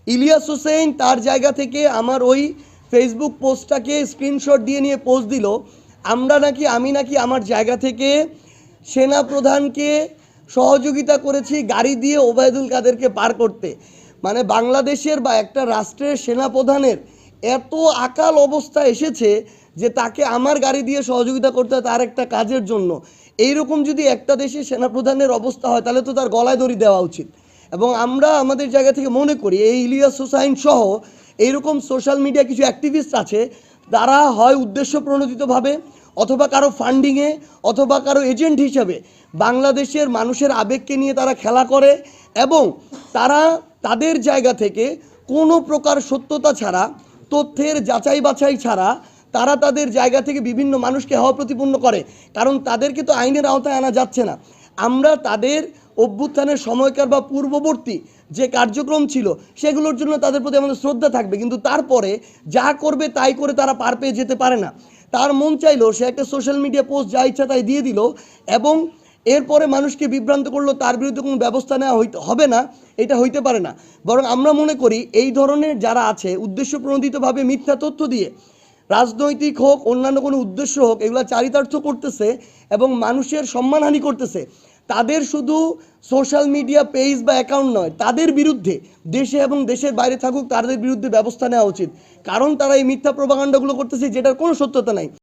ইলিয়াস হোসেন তার জায়গা থেকে আমার ওই ফেসবুক পোস্টটাকে স্ক্রিনশট দিয়ে নিয়ে পোস্ট দিল, আমি নাকি আমার জায়গা থেকে সেনাপ্রধানকে সহযোগিতা করেছি গাড়ি দিয়ে ওবায়দুল কাদেরকে পার করতে। মানে বাংলাদেশের বা একটা রাষ্ট্রের সেনাপ্রধানের এত আকাল অবস্থা এসেছে যে তাকে আমার গাড়ি দিয়ে সহযোগিতা করতে হয় তার একটা কাজের জন্য। এইরকম যদি একটা দেশের সেনাপ্রধানের অবস্থা হয় তাহলে তো তার গলায় দড়ি দেওয়া উচিত। এবং আমরা আমাদের জায়গা থেকে মনে করি এই ইলিয়াস হোসাইন সহ এইরকম সোশ্যাল মিডিয়া কিছু অ্যাক্টিভিস্ট আছে, তারা হয় উদ্দেশ্য প্রণোদিতভাবে অথবা কারো ফান্ডিংয়ে অথবা কারো এজেন্ট হিসাবে বাংলাদেশের মানুষের আবেগকে নিয়ে তারা খেলা করে এবং তারা তাদের জায়গা থেকে কোনো প্রকার সত্যতা ছাড়া, তথ্যের যাচাই বাছাই ছাড়া তারা তাদের জায়গা থেকে বিভিন্ন মানুষকে হওয়া প্রতিপন্ন করে। কারণ তাদেরকে তো আইনের আওতায় আনা যাচ্ছে না। আমরা তাদের অভ্যুত্থানের সময়কার বা পূর্ববর্তী যে কার্যক্রম ছিল সেগুলোর জন্য তাদের প্রতি আমাদের শ্রদ্ধা থাকবে, কিন্তু তারপরে যা করবে তাই করে তারা পার পেয়ে যেতে পারে না। তার মন চাইলো সে একটা সোশ্যাল মিডিয়া পোস্ট যা ইচ্ছা তাই দিয়ে দিল এবং এরপরে মানুষকে বিভ্রান্ত করলো, তার বিরুদ্ধে কোনো ব্যবস্থা নেওয়া হবে না, এটা হইতে পারে না। বরং আমরা মনে করি এই ধরনের যারা আছে উদ্দেশ্য প্রণোদিতভাবে মিথ্যা তথ্য দিয়ে, রাজনৈতিক হোক অন্যান্য কোনো উদ্দেশ্য হোক, এগুলো চারিতার্থ করতেছে এবং মানুষের সম্মানহানি করতেছে, তাদের শুধু সোশ্যাল মিডিয়া পেজ বা অ্যাকাউন্ট নয়, তাদের বিরুদ্ধে দেশে এবং দেশের বাইরে থাকুক তাদের বিরুদ্ধে ব্যবস্থা নেওয়া উচিত। কারণ তারা এই মিথ্যা প্রপাগান্ডাগুলো করতেছে যেটার কোনো সত্যতা নাই।